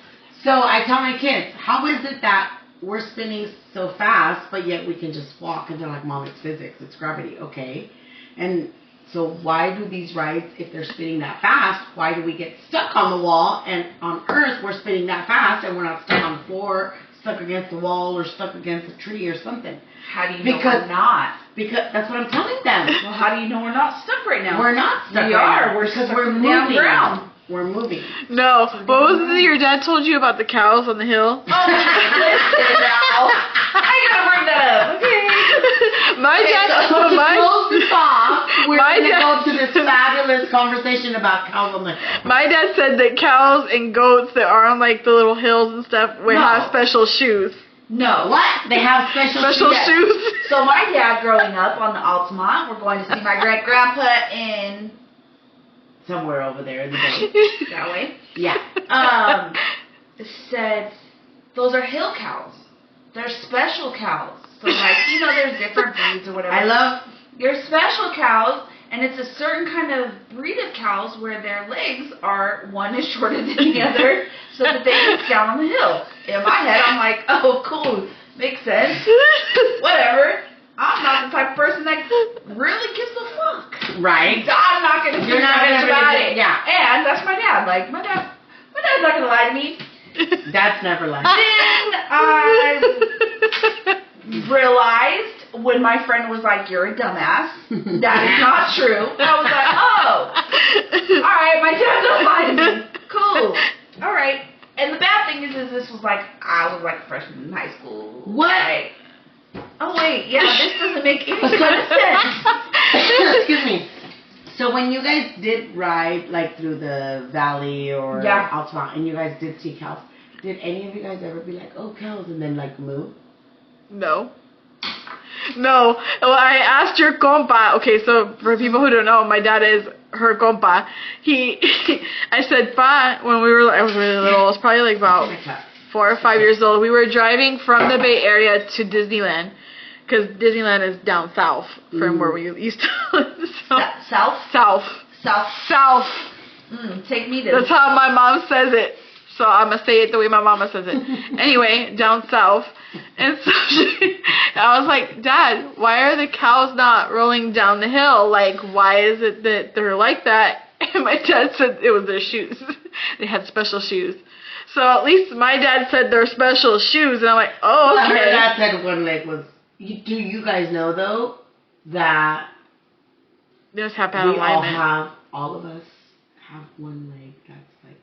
So I tell my kids, how is it that we're spinning so fast, but yet we can just walk? And they're like, Mom, it's physics, it's gravity. Okay. And so why do these rides, if they're spinning that fast, why do we get stuck on the wall? And on Earth, we're spinning that fast, and we're not stuck on the floor, stuck against the wall, or stuck against a tree or something. How do you know we're not? Because that's what I'm telling them. Well, how do you know we're not stuck right now? We're not stuck. We right are. now, We're because stuck we're to the damn moving. ground. We're moving. No. What was it your dad told you about the cows on the hill? Oh, listen now. I gotta bring that up, okay? My dad. So to close this off, we're My going to dad- go to this fabulous conversation about cows on the hill. My dad said that cows and goats that are on like the little hills and stuff would No. have special shoes. No. What? They have special Shoes. So my dad growing up on the Altamont, we're going to see my great-grandpa in Somewhere over there in the bay. that way. Yeah. Said those are hill cows. They're special cows. So like, there's different breeds or whatever. I love... You're special cows, and it's a certain kind of breed of cows where their legs are, one is shorter than the other, so that they can get down on the hill. In my head, I'm like, oh, cool. Makes sense. Whatever. I'm not the type of person that really gives a fuck. Right. I'm not going to You're not much gonna about really- it. yeah. And that's my dad. Like, my dad's not going to lie to me. That's never like... Then I realized when my friend was like, you're a dumbass, that is not true. And I was like, oh, all right, my dad's not lying to me. Cool. All right. And the bad thing is this was like, I was like a freshman in high school. What? Right? Oh, wait. Yeah, this doesn't make any kind of sense. Excuse me. So when you guys did ride like through the valley or Yeah. Altamont and you guys did see cows, did any of you guys ever be like, oh, cows, and then like move? No. No. Well, I asked your compa. Okay, so for people who don't know, my dad is her compa. I said, Pa, when I was really little, I was probably like about 4 or 5 years old. We were driving from the Bay Area to Disneyland, Because Disneyland is down south from where we used to live. South? South. Take me to. That's how my mom says it. So I'm going to say it the way my mama says it. Anyway, down south. And so I was like, Dad, why are the cows not rolling down the hill? Like, why is it that they're like that? And my dad said it was their shoes. They had special shoes. So at least my dad said they're special shoes. And I'm like, oh, okay. My dad said one leg was... Do you guys know, though, that They just have we alignment. all of us have one leg that's like...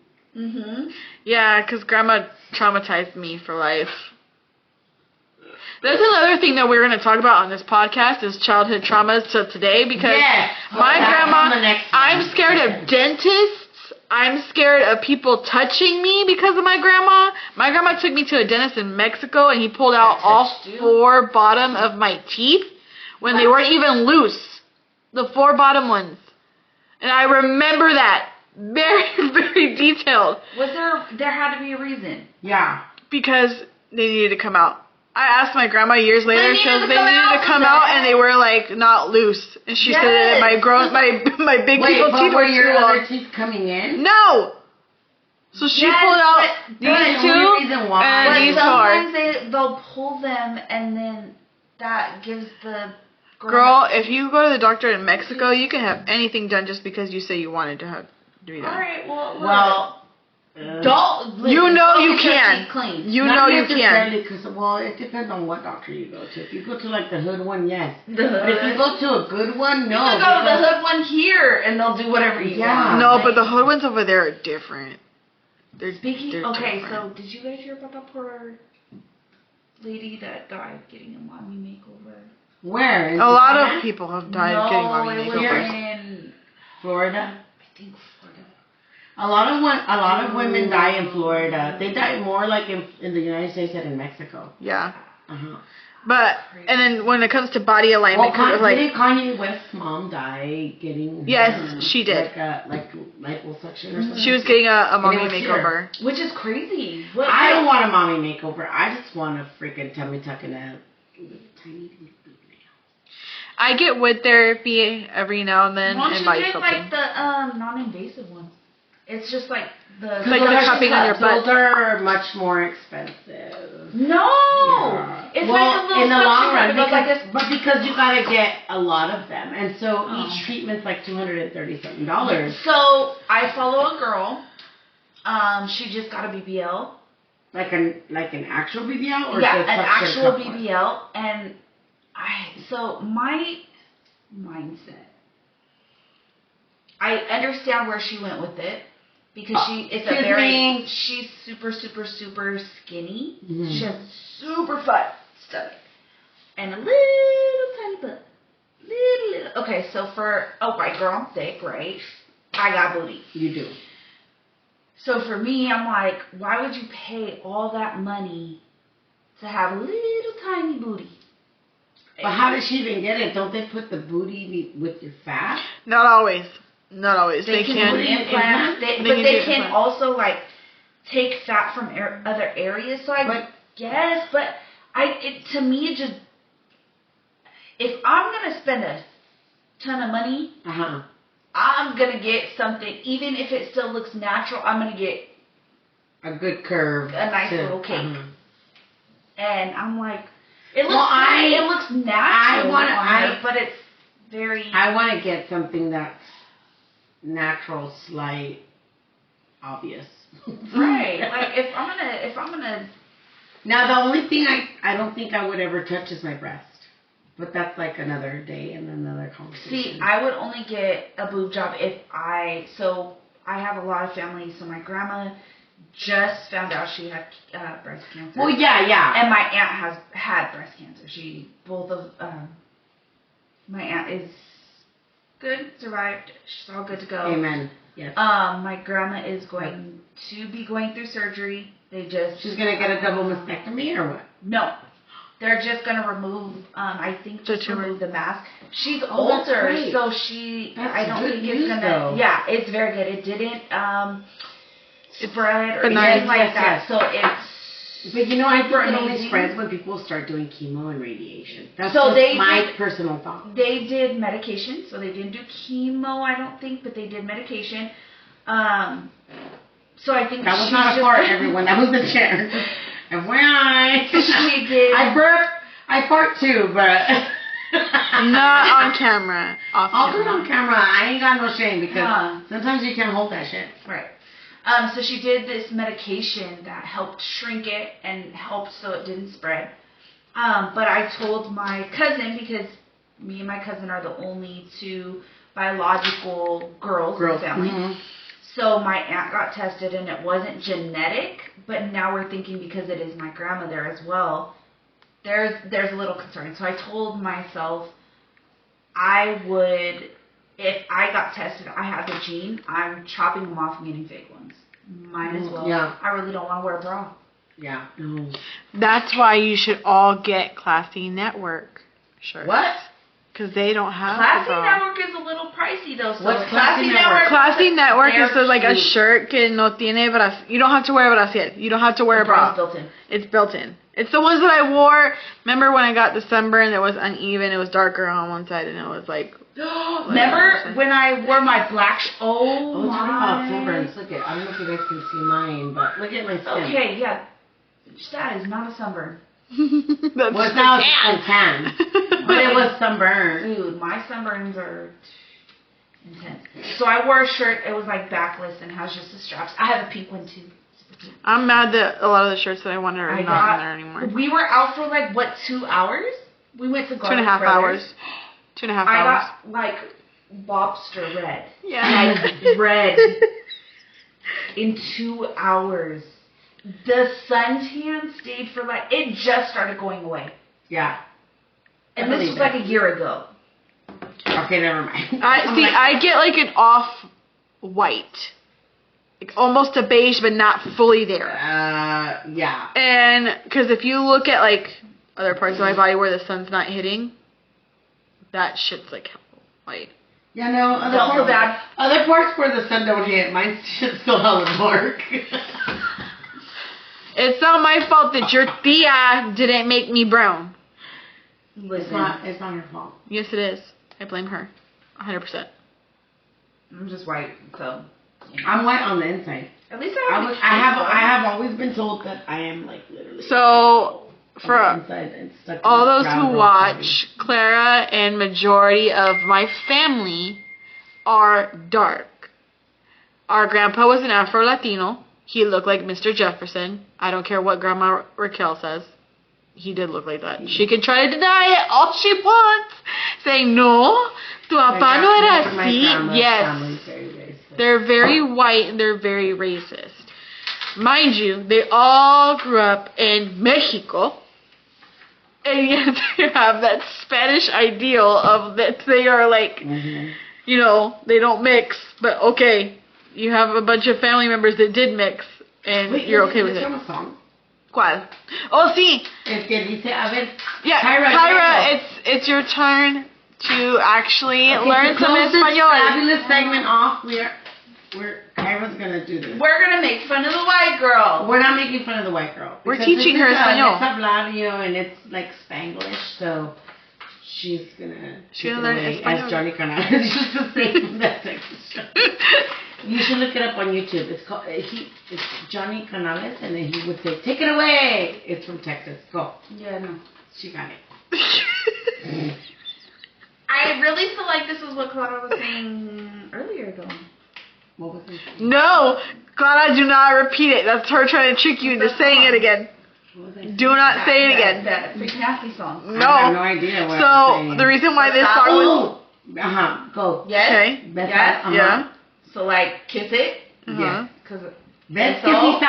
Yeah, because Grandma traumatized me for life. That's another thing that we're going to talk about on this podcast is childhood traumas to today because my grandma, I'm scared of dentists. I'm scared of people touching me because of my grandma. My grandma took me to a dentist in Mexico and he pulled out all 4 bottom of my teeth when they weren't even loose. The 4 bottom ones. And I remember that. Very, very detailed. There had to be a reason. Yeah. Because they needed to come out. I asked my grandma years later, she goes, they needed to come out and they were like not loose. And she said that my big people's teeth were your too long. other teeth coming in? No! So she pulled out these 2 and these 4. Sometimes they'll pull them and then that gives the Girl, if you go to the doctor in Mexico, you can have anything done just because you say you wanted to have to be done. Alright, well don't. You know you can. Clean. You know you can. Because, well, it depends on what doctor you go to. If you go to, like, the hood one, yes. The hood. But if you go to a good one, no. You can go to the hood one here, and they'll do whatever you want. No, but the hood ones over there are different. They're okay, different. so did you guys hear about that poor lady that died getting a mommy makeover? Where? A lot of people have died getting mommy makeovers. makeovers. In Florida? I think Florida. A lot of women die in Florida. They die more like in the United States than in Mexico. Yeah. Uh-huh. But and then when it comes to body alignment, didn't Kanye West's mom die getting? Yes, she did. Like liposuction or something. She was getting a mommy makeover, which is crazy. I don't want a mommy makeover. I just want a freaking tummy tuck and a tiny little boob nail. I get wood therapy every now and then and body get sculpting. like the non-invasive ones. It's just like the cupping on your butt. Those are much more expensive. No, it's like a little in the long run, because you gotta get a lot of them, and so each treatment's like $230-something. So I follow a girl. She just got a BBL. Like an actual BBL, or yeah, just an actual BBL, and so my mindset. I understand where she went with it. Because she's super, super, super skinny. Mm-hmm. She has super fat stomach. And a little tiny butt. Little. Okay, so white girl, I'm thick, right? I got booty. You do. So for me, I'm like, why would you pay all that money to have a little tiny booty? But how does she even get it? Don't they put the booty with your fat? Not always. Not always. They can put implants, but they can also like take fat from other areas. So I guess, but to me it just, if I'm gonna spend a ton of money, I'm gonna get something. Even if it still looks natural, I'm gonna get a good curve, a nice little cake. And I'm like, it looks natural. But it's very. I want to get something that's natural, slight, obvious. Right. Like if I'm gonna. Now the only thing I don't think I would ever touch is my breast, but that's like another day and another conversation. See, I would only get a boob job if I have a lot of family. So my grandma just found out she had breast cancer. Well, yeah. And my aunt has had breast cancer. My aunt is good, survived. She's all good to go. Amen. Yes. My grandma is going to be going through surgery. She's gonna get a double mastectomy or what? No. They're just gonna remove. I think just remove the mass. She's older, so I don't think it's gonna. Though. Yeah, it's very good. It didn't spread or anything like that. So it's But you know, I think it only spreads when people start doing chemo and radiation. That's my personal thought. They did medication, so they didn't do chemo, I don't think, but they did medication. So I think that was not a fart, everyone. That was the chair. FYI. She did. I burp. I fart too, but not on camera. I'll do it on camera. I ain't got no shame because sometimes you can't hold that shit. Right. So she did this medication that helped shrink it and helped so it didn't spread. But I told my cousin, because me and my cousin are the only two biological girls in the family. Mm-hmm. So my aunt got tested and it wasn't genetic, but now we're thinking because it is my grandmother as well, there's a little concern. So I told myself I would, if I got tested, I have the gene, I'm chopping them off and getting fake ones. Might as well. Yeah. I really don't want to wear a bra. Yeah. That's why you should all get Classy Network shirts. What? Because they don't have Classy Network is a little pricey though. So what's Classy Network? Classy Network is like a shirt que no tiene brasier. You don't have to wear a brasier. You don't have to wear a bra. It's built in. It's built in. It's the ones that I wore. Remember when I got the sunburn? It was uneven. It was darker on one side, and it was like. Remember when I wore my black? Talking about sunburns. Look at. I don't know if you guys can see mine, but look at my skin. Okay, yeah. That is not a sunburn. Well, now it's tan. But it was sunburn. Dude, my sunburns are intense. So I wore a shirt. It was like backless and has just the straps. I have a pink one too. I'm mad that a lot of the shirts that I wanted are not in there anymore. We were out for like, what, 2 hours? We went to Garlic 2.5 Brothers. hours. 2.5 hours. I got like lobster red. Yeah. Like red. In 2 hours. The suntan stayed for like, it just started going away. Yeah. And this was like a year ago. Okay, never mind. I get like an off-white. Like almost a beige, but not fully there. Yeah. And, because if you look at like other parts of my body where the sun's not hitting, that shit's like white. Yeah, no, other parts where the sun don't hit, mine's still hella dark. It's not my fault that your tia didn't make me brown. Listen, it's not her fault. Yes, it is. I blame her. 100%. I'm just white, so. I'm white on the inside. At least I have always been told that I am like literally. So for all those who watch, body. Clara and majority of my family are dark. Our grandpa was an Afro-Latino. He looked like Mr. Jefferson. I don't care what Grandma Raquel says. He did look like that. She can try to deny it all she wants, saying, no, tu papá no era así. Yes. They're very white and they're very racist. Mind you, they all grew up in Mexico. And yet they have that Spanish ideal of that they are like, you know, they don't mix. But okay, you have a bunch of family members that did mix and you're okay with it. ¿Cuál? Oh, sí. Es que dice, a ver. Yeah, Kyra, it's your turn to actually learn some Espanol. Fabulous segment off. Kyra's gonna do this. We're gonna make fun of the white girl. We're not making fun of the white girl. We're teaching her Espanol. It's Hablar, and it's like Spanglish, so she's gonna learn Espanol. As Johnny Canales used to say from that section. You should look it up on YouTube. It's called it's Johnny Canales, and then he would say, "Take it away." It's from Texas. Go. Yeah, no, she got it. I really feel like this is what Clara was saying earlier, though. What was it? No, Clara, do not repeat it. That's her trying to trick you into saying it again. Do not say it again. That freaking nasty song. No. I have no idea what I'm saying. The reason why this song was... Go. Yes. Okay. Yes. Yeah. So, like, kiss it? Yeah. Beso.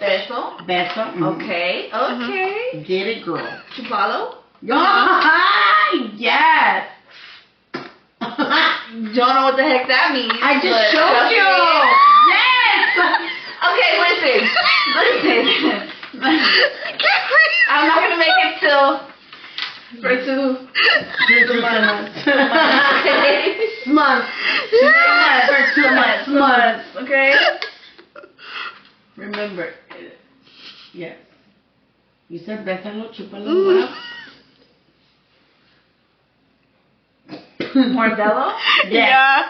Beso. Beso. Okay. Okay. Get it, girl. Chupalo. Yes. Don't know what the heck that means. I just showed you. Yes. Okay, listen. I'm not gonna make it for 2 months. For 2 months. Okay. Remember, yes. You said bésalo, chúpalo, what else? Mordelo? Yeah.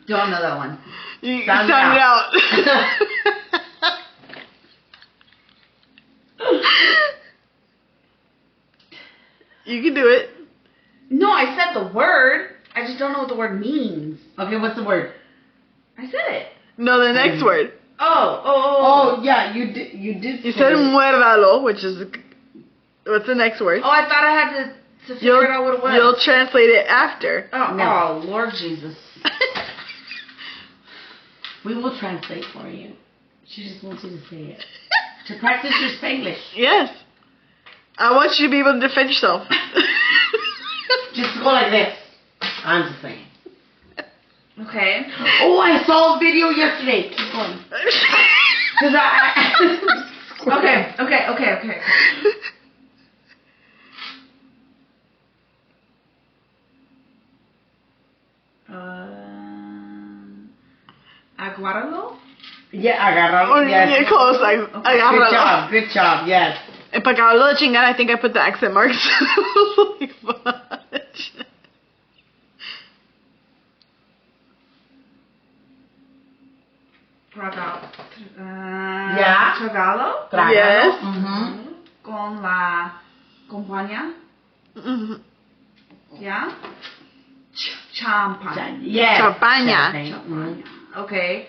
Don't know that one. You Sound sound it out. You can do it. No, I said the word. I just don't know what the word means. Okay, what's the word? I said it. No, the next word. Oh, yeah, you did. You You said muérdalo, which is what's the next word? Oh, I thought I had to figure out what it was. You'll translate it after. Oh, No. oh, Lord Jesus. We will translate for you. She just wants you to say it. To practice your Spanglish. Yes. I want you to be able to defend yourself. Just go like this. I'm just saying. Okay. Oh, I saw a video yesterday. Keep going. Cause Okay. Aguaralo? Yeah, agárralo. Oh, Yes. you're close. Agárralo. Good job. Yes. And para acabarlo de chingar, I think I put the accent marks. Like, fudge. Yeah. Tragalo? Trágalo. Yes. Mhm. Con la compañía. Mhm. Yeah. Champagne. Yes. Champaña. Mhm. Okay.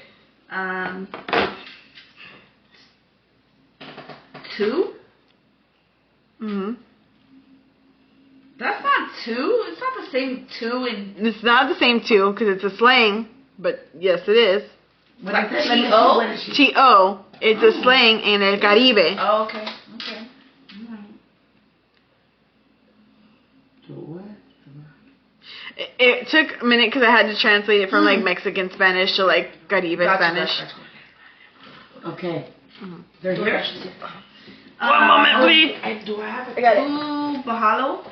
Two? Mhm. That's not two. It's not the same two in. It's not the same two because it's a slang, but yes, it is. What Like is it? Let me see. T.O.? What is she? T.O. It's a slang in El Caribe. Oh, okay. Okay. What? It took a minute because I had to translate it from like Mexican Spanish to like Caribe Spanish. Gotcha. Okay. Mhm. They're here. One moment, please. Do I have it? I got it. Ooh, bajalo.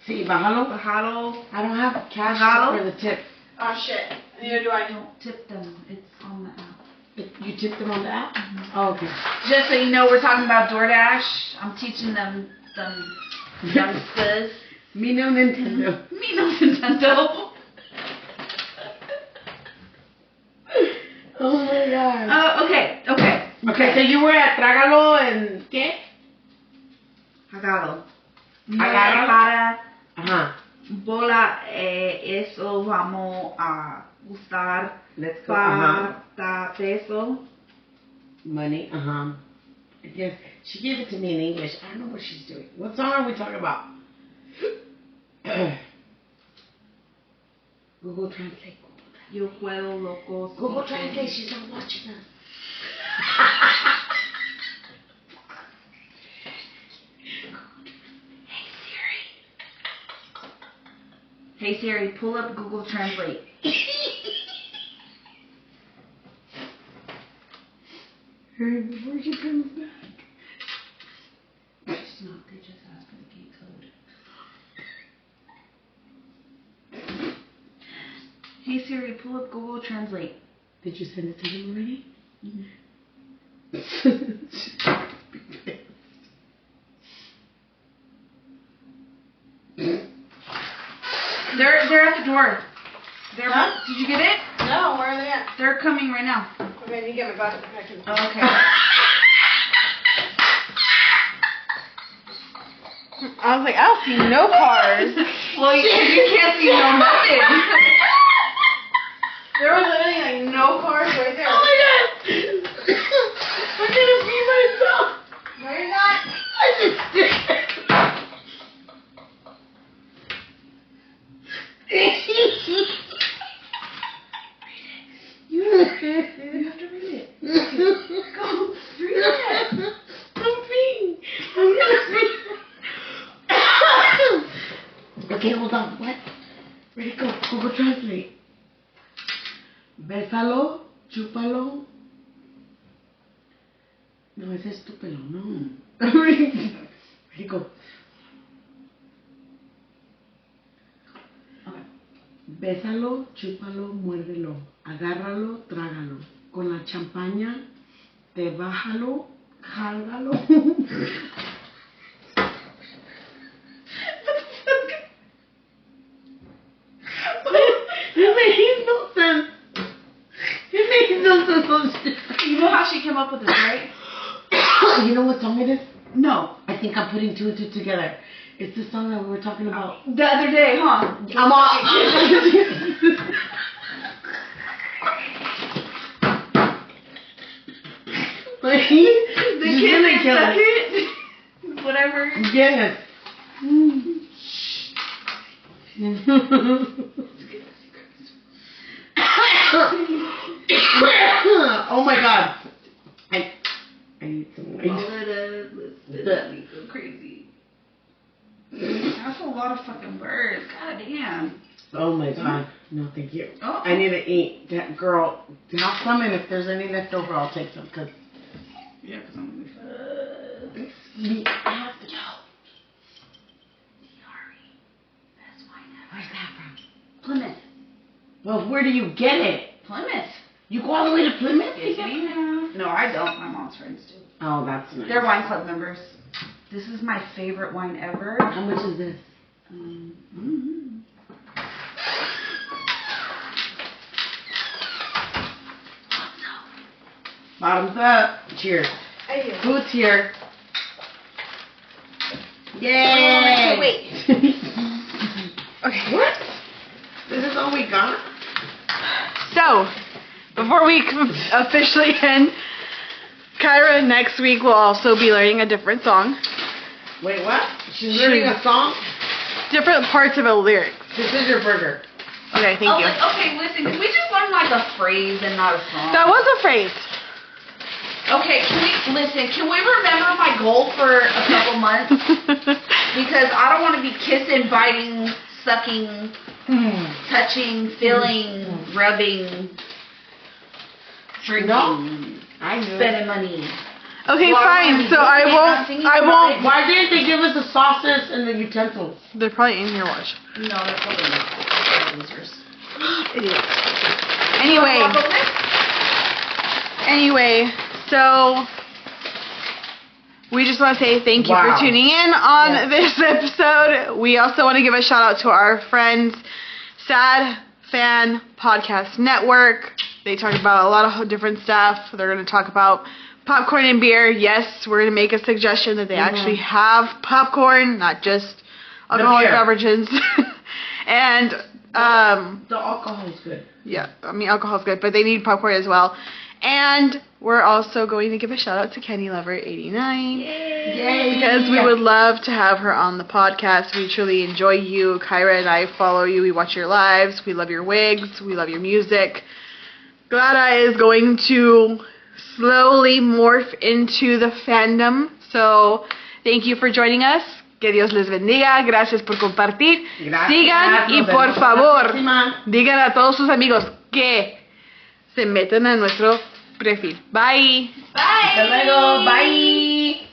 See, bájalo. Bajalo. I don't have cash Bájalo. for the tip. Oh shit. Neither do I. Don't tip them. It's on the app. You tipped them on the app? Oh, okay. Just so you know, we're talking about DoorDash. I'm teaching them youngsters. Me no Nintendo. Me no Nintendo. Oh my god. Okay. Okay, so you were at Trágalo and ¿qué? Agárralo. Agárralo. Para Ajá. bola, eso vamos a gustar. Let's go. Ajá. Para peso. Money. Uh-huh. Yes. She gave it to me in English. I don't know what she's doing. What song are we talking about? Google Translate. Yo puedo loco. Google Translate. She's not watching us. Hey Siri, pull up Google Translate. Hurry before she comes back. It's not. They just asked for the gate code. Hey Siri, pull up Google Translate. Did you send it to them already? Mhm. They're at the door. Huh? Did you get it? No, where are they at? They're coming right now. Okay, you get my glasses. Oh, okay. I was like, I don't see no cars. Well, you can't see no nothing. There was literally like no cars right there. Oh my god! I'm gonna pee myself! No, you're not. I just did. You have to read it. Go, read it. I'm peeing. I'm gonna pee. Okay, hold on. What? Ready, go. Google Translate. Bésalo, chúpalo. No, ese es tu pelo, no. Ready, go. Okay. Bésalo, chúpalo, muérdelo. Agárralo, trágalo. Con la champaña, te bájalo, jálgalo. It made no sense. It made no sense. You know how she came up with this, right? You know what song it is? No. I think I'm putting two and two together. It's the song that we were talking about. The other day, huh? I'm all. The kid that suck it. Whatever. Yes. Oh my god. I need some. Let me go crazy. That's a lot of fucking words. God damn. Oh my god. No, thank you. Oh. I need to eat. That girl, have some, and if there's any left over, I'll take some. Cause Yeah, because I'm going to be I have to go. That's why I Where's that from? Plymouth. Well, where do you get it? Plymouth. You go all the way to Plymouth? Yes, ma'am. No, I don't. My mom's friends do. Oh, that's nice. They're wine club members. This is my favorite wine ever. How much is this? Bottoms up. Cheers. Food's here. Yay! Wait. Okay. What? This is all we got? So, before we officially end, Kyra next week will also be learning a different song. Wait, what? She's learning a song? Different parts of a lyric. This is your burger. Okay, thank you. Okay, listen. Can we just learn like a phrase and not a song? That was a phrase. Okay, can we remember my goal for a couple months? Because I don't want to be kissing, biting, sucking, touching, feeling, rubbing, drinking, I knew. spending money. Okay, Well, fine. So I won't. Why didn't they give us the sauces and the utensils? They're probably in your watch. No, they're probably not. Losers. Idiots. Anyway, so we just want to say thank you for tuning in on this episode. We also want to give a shout out to our friends, Sad Fan Podcast Network. They talk about a lot of different stuff. They're going to talk about popcorn and beer. Yes, we're going to make a suggestion that they actually have popcorn, not just alcoholic beverages. And the alcohol is good. yeah, I mean alcohol's good, but they need popcorn as well. And we're also going to give a shout out to Kenny Lover 89. Yay! Because we would love to have her on the podcast. We truly enjoy you. Kyra and I follow you. We watch your lives. We love your wigs. We love your music. Glada is going to slowly morph into the fandom. So thank you for joining us. Que Dios les bendiga. Gracias por compartir. Sigan y por favor digan a todos sus amigos que se metan a nuestro perfil. Bye. Bye. Hasta luego. Bye.